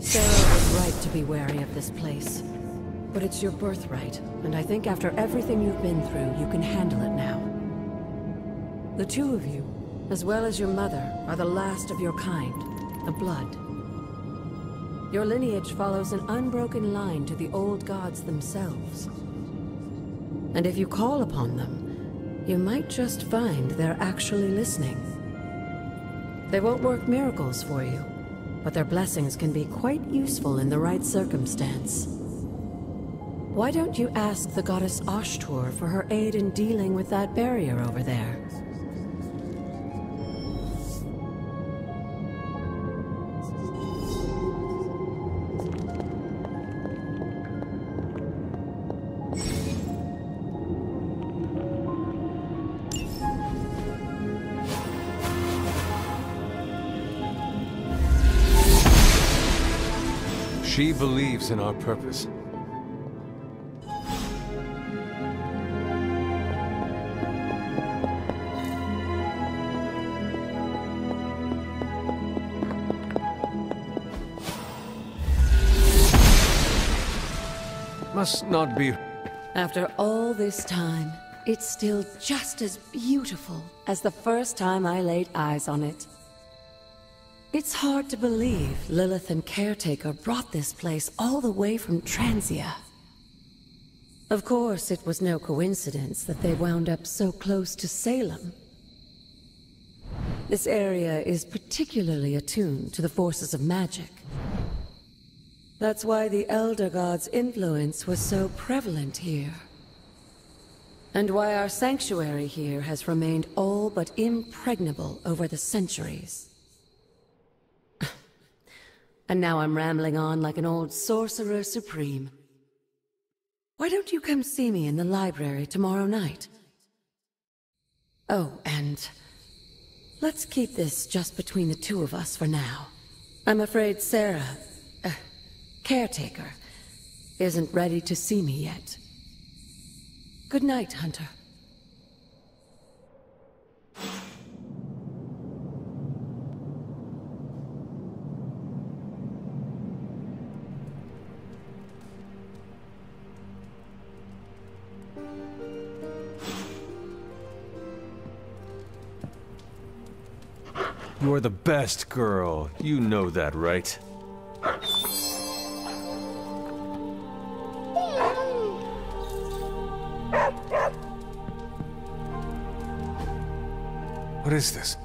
Sarah was right to be wary of this place. But it's your birthright, and I think after everything you've been through, you can handle it now. The two of you, as well as your mother, are the last of your kind, the Blood. Your lineage follows an unbroken line to the old gods themselves. And if you call upon them, you might just find they're actually listening. They won't work miracles for you, but their blessings can be quite useful in the right circumstance. Why don't you ask the goddess Ashtur for her aid in dealing with that barrier over there? She believes in our purpose. Must not be. After all this time, it's still just as beautiful as the first time I laid eyes on it. It's hard to believe Lilith and Caretaker brought this place all the way from Transia. Of course, it was no coincidence that they wound up so close to Salem. This area is particularly attuned to the forces of magic. That's why the Elder God's influence was so prevalent here. And why our sanctuary here has remained all but impregnable over the centuries. And now I'm rambling on like an old sorcerer supreme. Why don't you come see me in the library tomorrow night? Oh, and let's keep this just between the two of us for now. I'm afraid Sarah, Caretaker, isn't ready to see me yet. Good night, Hunter. You're the best girl. You know that, right? What is this?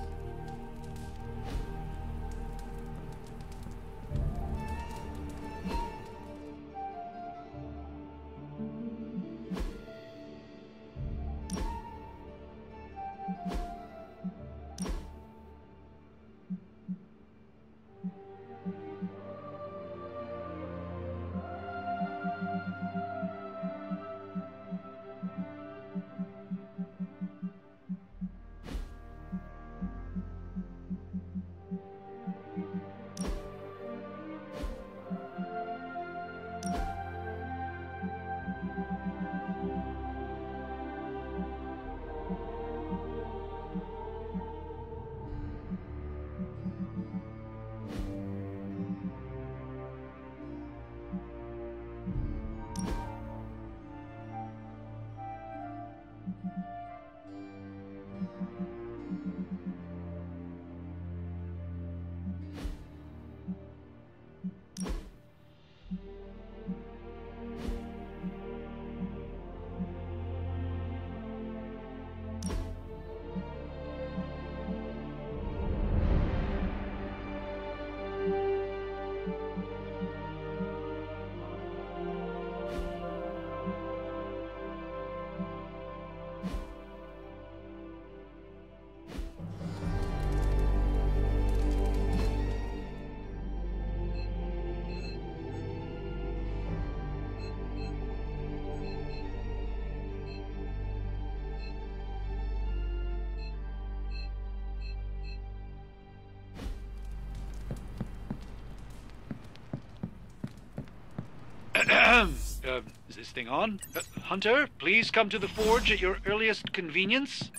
Is this thing on? Hunter, please come to the forge at your earliest convenience.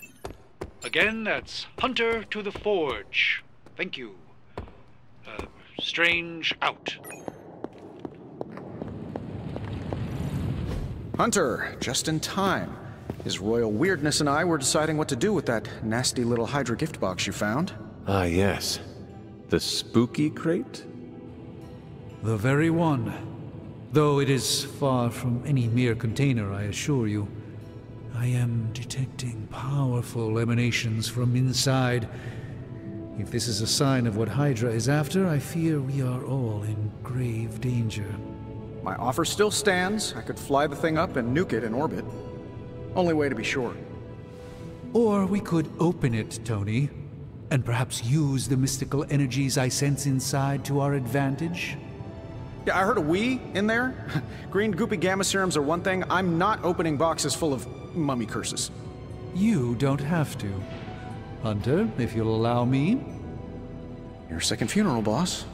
Again, that's Hunter to the forge. Thank you. Strange out. Hunter, just in time. His royal weirdness and I were deciding what to do with that nasty little Hydra gift box you found. Ah, yes. The spooky crate? The very one. Though it is far from any mere container, I assure you. I am detecting powerful emanations from inside. If this is a sign of what Hydra is after, I fear we are all in grave danger. My offer still stands. I could fly the thing up and nuke it in orbit. Only way to be sure. Or we could open it, Tony, and perhaps use the mystical energies I sense inside to our advantage. Yeah, I heard a "we" in there. Green goopy gamma serums are one thing. I'm not opening boxes full of mummy curses. You don't have to. Hunter, if you'll allow me. Your second funeral, boss.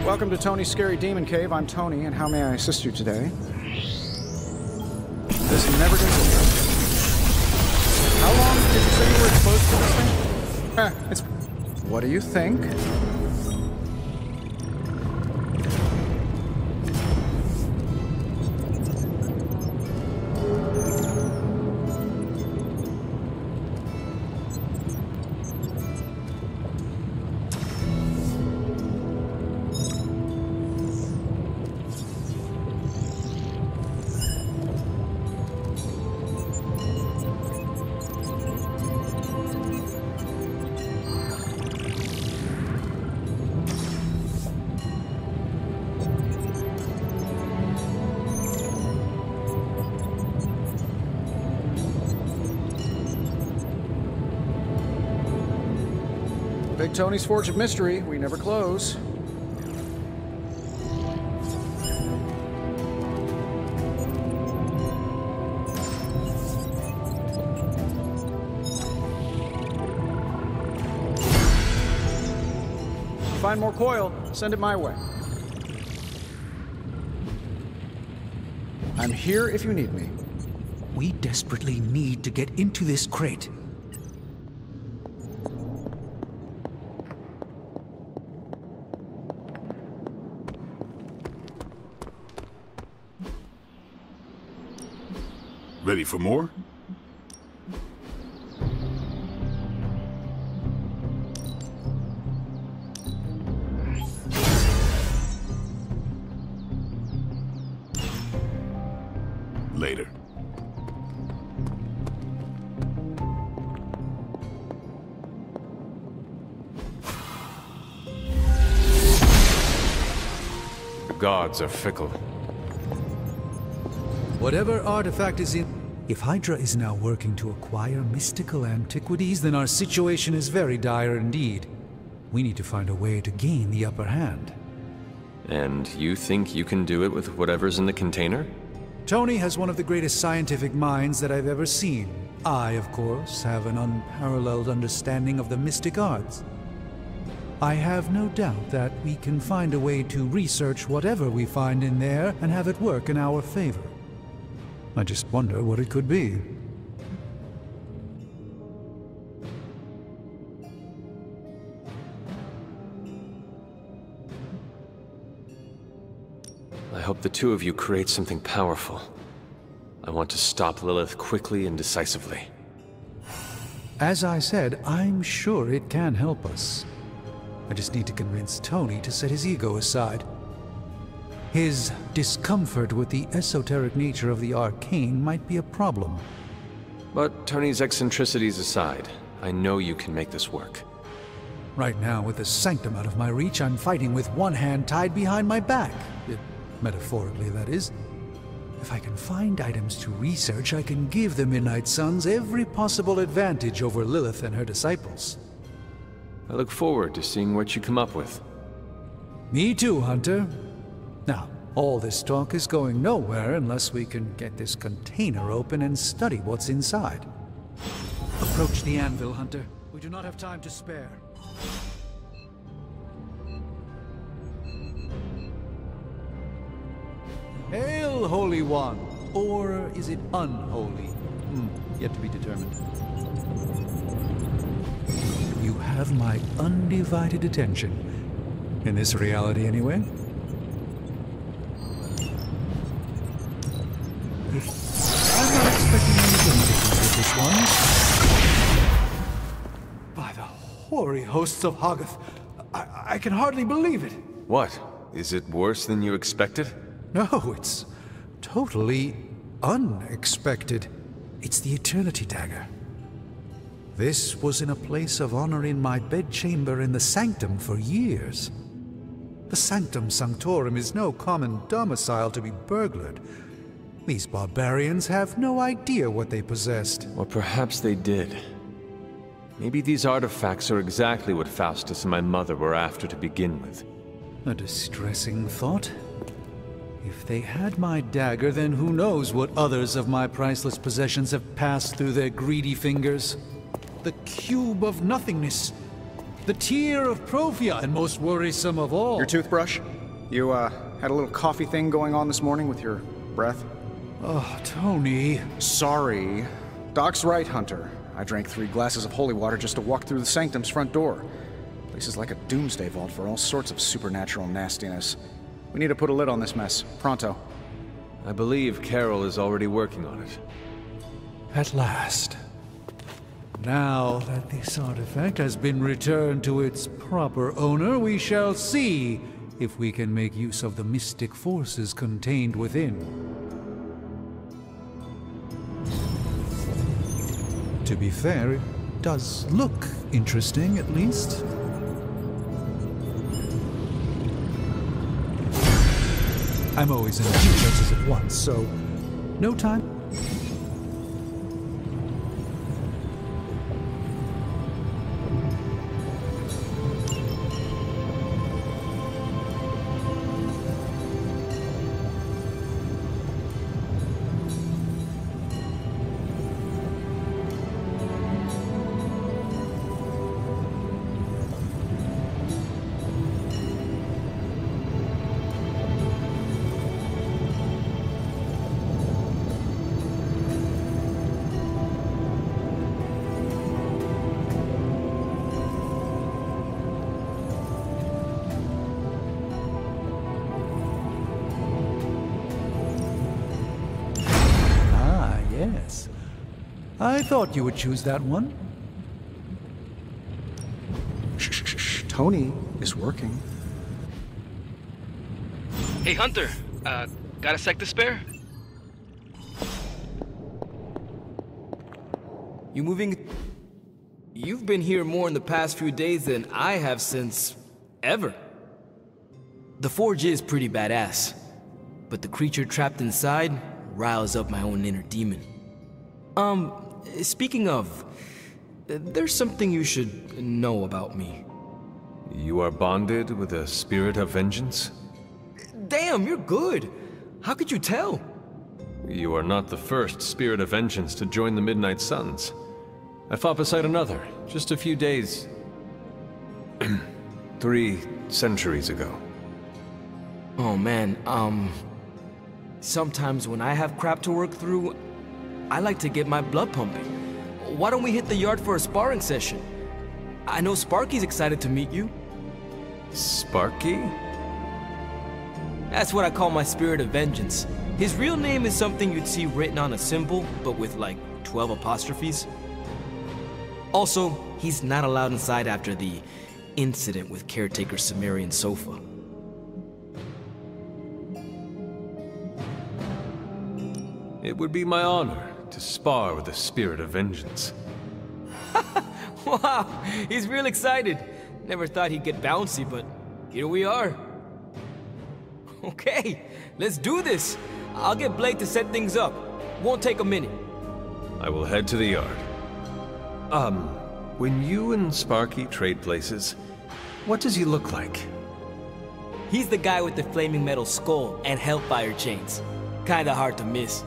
Welcome to Tony's Scary Demon Cave. I'm Tony, and how may I assist you today? This never gets old. How long did you say you were exposed to this thing? It's... What do you think? Big Tony's Forge of Mystery. We never close. Find more coil, send it my way. I'm here if you need me. We desperately need to get into this crate. Ready for more? Later. The gods are fickle. Whatever artifact is in... If Hydra is now working to acquire mystical antiquities, then our situation is very dire indeed. We need to find a way to gain the upper hand. And you think you can do it with whatever's in the container? Tony has one of the greatest scientific minds that I've ever seen. I, of course, have an unparalleled understanding of the mystic arts. I have no doubt that we can find a way to research whatever we find in there and have it work in our favor. I just wonder what it could be. I hope the two of you create something powerful. I want to stop Lilith quickly and decisively. As I said, I'm sure it can help us. I just need to convince Tony to set his ego aside. His discomfort with the esoteric nature of the arcane might be a problem. But Tony's eccentricities aside, I know you can make this work. Right now, with the sanctum out of my reach, I'm fighting with one hand tied behind my back. Metaphorically, that is. If I can find items to research, I can give the Midnight Suns every possible advantage over Lilith and her disciples. I look forward to seeing what you come up with. Me too, Hunter. Now, all this talk is going nowhere unless we can get this container open and study what's inside. Approach the anvil, Hunter. We do not have time to spare. Hail, real Holy One, or is it unholy? Yet to be determined. You have my undivided attention. In this reality, anyway. I'm not expecting anything different with this one. By the hoary hosts of Hoggoth, I can hardly believe it. What? Is it worse than you expected? No, it's totally unexpected. It's the Eternity Dagger. This was in a place of honor in my bedchamber in the Sanctum for years. The Sanctum Sanctorum is no common domicile to be burglared. These barbarians have no idea what they possessed. Or perhaps they did. Maybe these artifacts are exactly what Faustus and my mother were after to begin with. A distressing thought. If they had my dagger, then who knows what others of my priceless possessions have passed through their greedy fingers. The Cube of Nothingness. The Tear of Profia, and most worrisome of all. Your toothbrush? You, had a little coffee thing going on this morning with your breath? Oh, Tony. Sorry. Doc's right, Hunter. I drank 3 glasses of holy water just to walk through the Sanctum's front door. Place is like a doomsday vault for all sorts of supernatural nastiness. We need to put a lid on this mess. Pronto. I believe Carol is already working on it. At last. Now that this artifact has been returned to its proper owner, we shall see if we can make use of the mystic forces contained within. To be fair, it does look interesting, at least. I'm always in a few places at once, so no time. Yes. I thought you would choose that one. Shh. Tony is working. Hey, Hunter. Got a sec to spare? You moving? You've been here more in the past few days than I have since... ever. The forge is pretty badass, but the creature trapped inside riles up my own inner demon. Speaking of, there's something you should know about me. You are bonded with a spirit of vengeance? Damn, you're good. How could you tell? You are not the first spirit of vengeance to join the Midnight Suns. I fought beside another, just a few days... 3 centuries ago. Oh man, sometimes when I have crap to work through, I like to get my blood pumping. Why don't we hit the yard for a sparring session? I know Sparky's excited to meet you. Sparky? That's what I call my spirit of vengeance. His real name is something you'd see written on a symbol, but with like 12 apostrophes. Also, he's not allowed inside after the incident with caretaker Sumerian Sofa. It would be my honor to spar with the spirit of vengeance. Wow, he's real excited. Never thought he'd get bouncy, but here we are. Okay, let's do this. I'll get Blake to set things up. Won't take a minute. I will head to the yard. When you and Sparky trade places, what does he look like? He's the guy with the flaming metal skull and hellfire chains. Kinda hard to miss.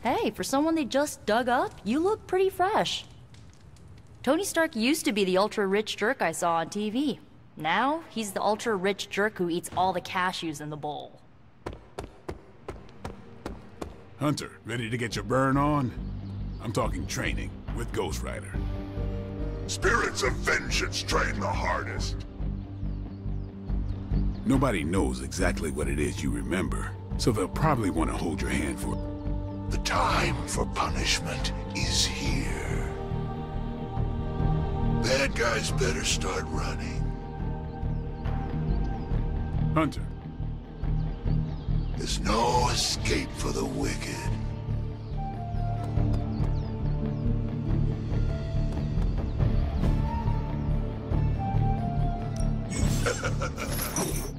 Hey, for someone they just dug up, you look pretty fresh. Tony Stark used to be the ultra-rich jerk I saw on TV. Now, he's the ultra-rich jerk who eats all the cashews in the bowl. Hunter, ready to get your burn on? I'm talking training with Ghost Rider. Spirits of vengeance train the hardest. Nobody knows exactly what it is you remember, so they'll probably want to hold your hand for it. The time for punishment is here. Bad guys better start running. Hunter. There's no escape for the wicked.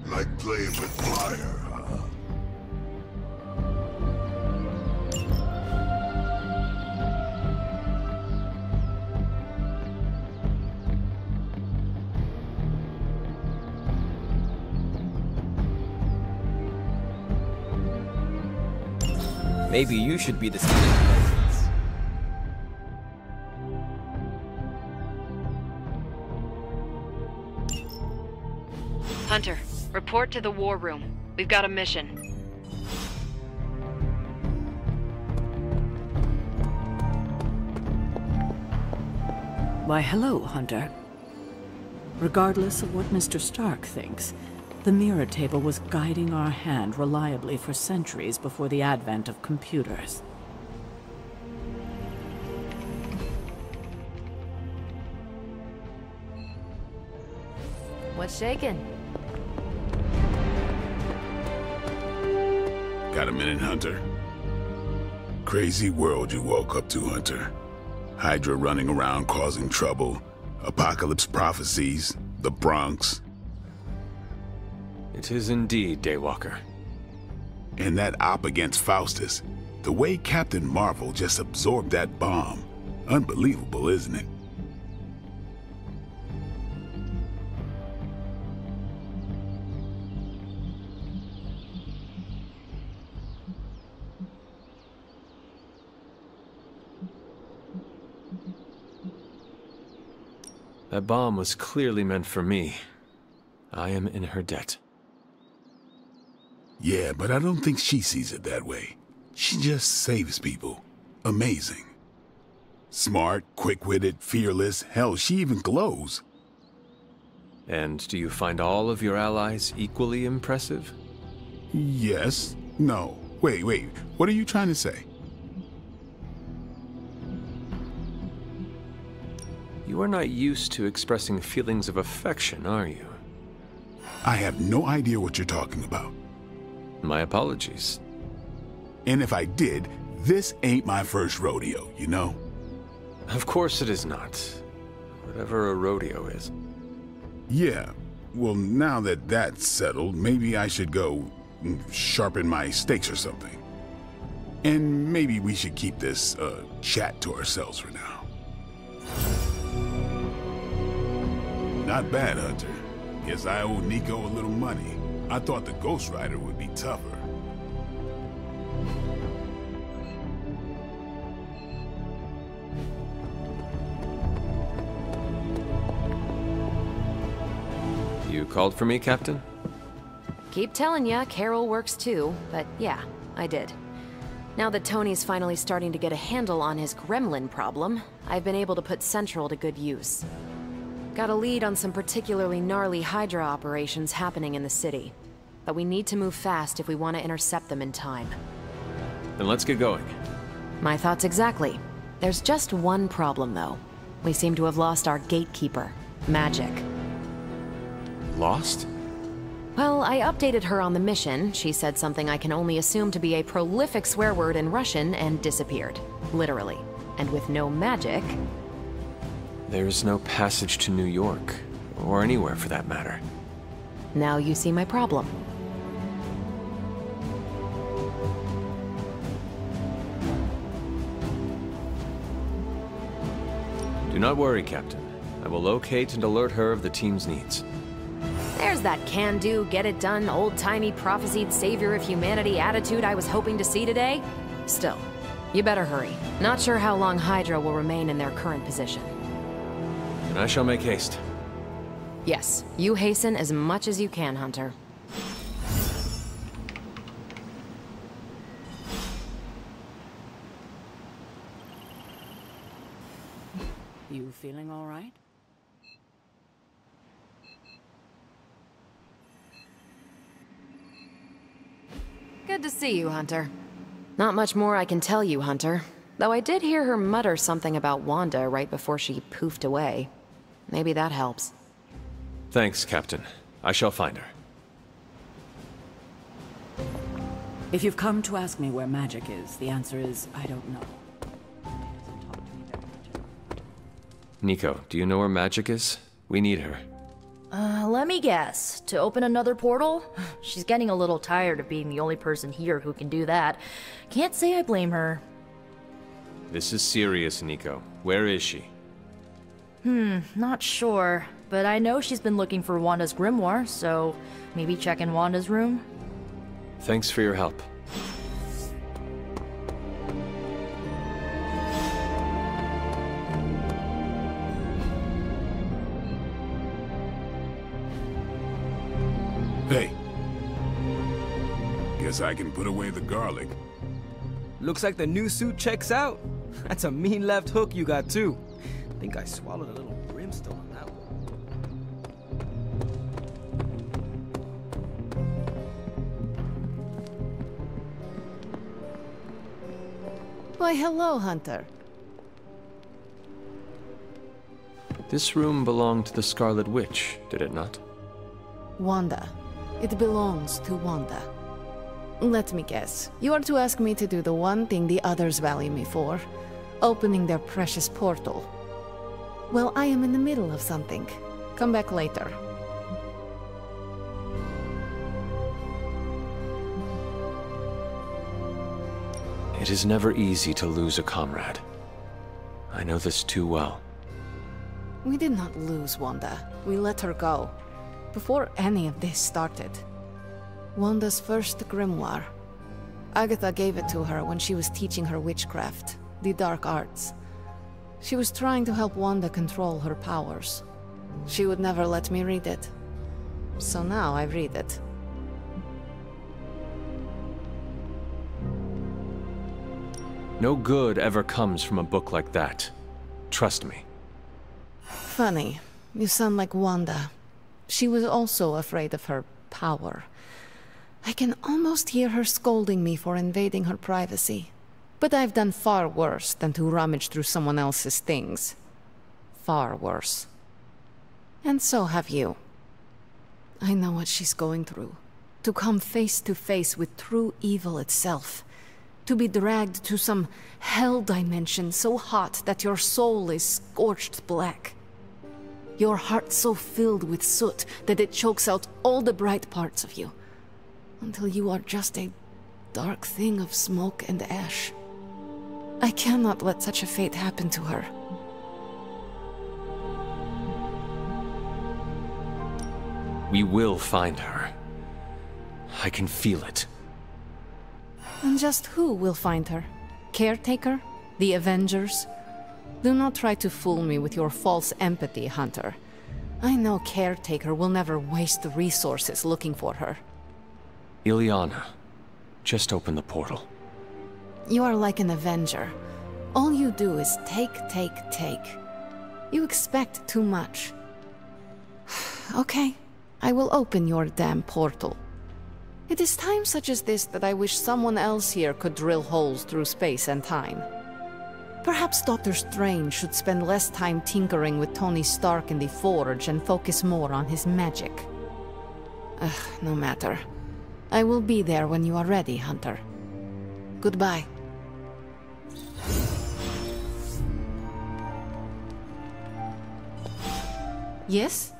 Like playing with fire, huh? Maybe you should be the student presence. Hunter, report to the war room. We've got a mission. Why, hello, Hunter. Regardless of what Mr. Stark thinks, the mirror table was guiding our hand reliably for centuries before the advent of computers. What's shaking? Got a minute, Hunter? Crazy world you woke up to, Hunter. Hydra running around causing trouble, apocalypse prophecies, the Bronx. It is indeed, Daywalker. And that op against Faustus. The way Captain Marvel just absorbed that bomb. Unbelievable, isn't it? That bomb was clearly meant for me. I am in her debt. Yeah, but I don't think she sees it that way. She just saves people. Amazing. Smart, quick-witted, fearless. Hell, she even glows. And do you find all of your allies equally impressive? Yes. No. Wait. What are you trying to say? You are not used to expressing feelings of affection, are you? I have no idea what you're talking about. My apologies. And if I did, this ain't my first rodeo, you know? Of course it is not. Whatever a rodeo is. Yeah. Well, now that that's settled, maybe I should go sharpen my stakes or something. And maybe we should keep this chat to ourselves for now. Not bad, Hunter. Guess I owe Nico a little money. I thought the Ghost Rider would be tougher. You called for me, Captain? Keep telling ya, Carol works too, but yeah, I did. Now that Tony's finally starting to get a handle on his gremlin problem, I've been able to put Central to good use. Got a lead on some particularly gnarly Hydra operations happening in the city. But we need to move fast if we want to intercept them in time. Then let's get going. My thoughts exactly. There's just one problem, though. We seem to have lost our gatekeeper, Magic. Lost? Well, I updated her on the mission. She said something I can only assume to be a prolific swear word in Russian and disappeared. Literally. And with no magic... There is no passage to New York, or anywhere for that matter. Now you see my problem. Do not worry, Captain. I will locate and alert her of the team's needs. There's that can-do, get-it-done, old-timey prophesied savior of humanity attitude I was hoping to see today. Still, You better hurry. Not sure how long Hydra will remain in their current position. And I shall make haste. Yes, you hasten as much as you can, Hunter. You feeling all right? Good to see you, Hunter. Not much more I can tell you, Hunter. Though I did hear her mutter something about Wanda right before she poofed away. Maybe that helps. Thanks, Captain. I shall find her. If you've come to ask me where magic is, the answer is, I don't know. Nico, do you know where magic is? We need her. Let me guess. To open another portal? She's getting a little tired of being the only person here who can do that. Can't say I blame her. This is serious, Nico. Where is she? Not sure. But I know she's been looking for Wanda's grimoire, so maybe check in Wanda's room? Thanks for your help. Hey. Guess I can put away the garlic. Looks like the new suit checks out. That's a mean left hook you got, too. Think I swallowed a little brimstone on that one. Why, hello, Hunter. This room belonged to the Scarlet Witch, did it not? Wanda. It belongs to Wanda. Let me guess. You are to ask me to do the one thing the others value me for. Opening their precious portal. Well, I am in the middle of something. Come back later. It is never easy to lose a comrade. I know this too well. We did not lose Wanda. We let her go. Before any of this started. Wanda's first grimoire. Agatha gave it to her when she was teaching her witchcraft, the dark arts. She was trying to help Wanda control her powers. She would never let me read it. So now I read it. No good ever comes from a book like that. Trust me. Funny. You sound like Wanda. She was also afraid of her power. I can almost hear her scolding me for invading her privacy. But I've done far worse than to rummage through someone else's things. Far worse. And so have you. I know what she's going through. To come face to face with true evil itself. To be dragged to some hell dimension so hot that your soul is scorched black. Your heart so filled with soot that it chokes out all the bright parts of you. Until you are just a dark thing of smoke and ash. I cannot let such a fate happen to her. We will find her. I can feel it. And just who will find her? Caretaker? The Avengers? Do not try to fool me with your false empathy, Hunter. I know Caretaker will never waste resources looking for her. Ileana, just open the portal. You are like an Avenger. All you do is take. You expect too much. Okay, I will open your damn portal. It is times such as this that I wish someone else here could drill holes through space and time. Perhaps Doctor Strange should spend less time tinkering with Tony Stark in the Forge and focus more on his magic. No matter. I will be there when you are ready, Hunter. Goodbye. Yes?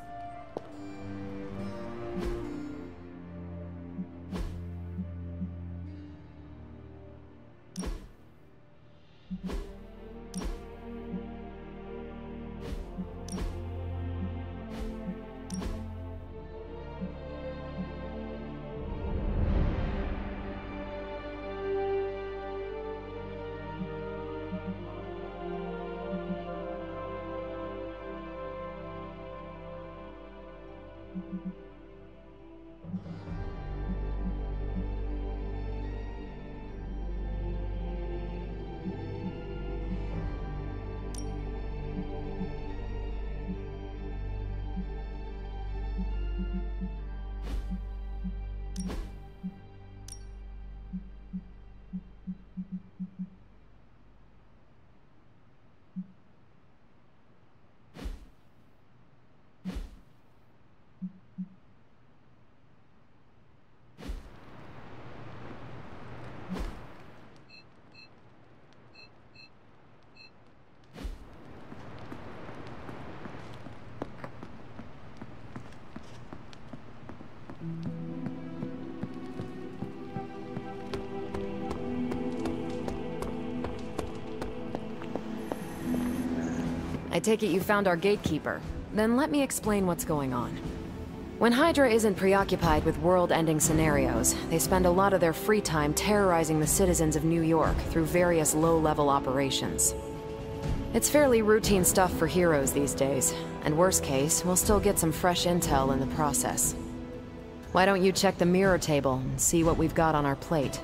I take it you found our gatekeeper. Then let me explain what's going on. When Hydra isn't preoccupied with world-ending scenarios, they spend a lot of their free time terrorizing the citizens of New York through various low-level operations. It's fairly routine stuff for heroes these days, and worst case, we'll still get some fresh intel in the process. Why don't you check the mirror table and see what we've got on our plate?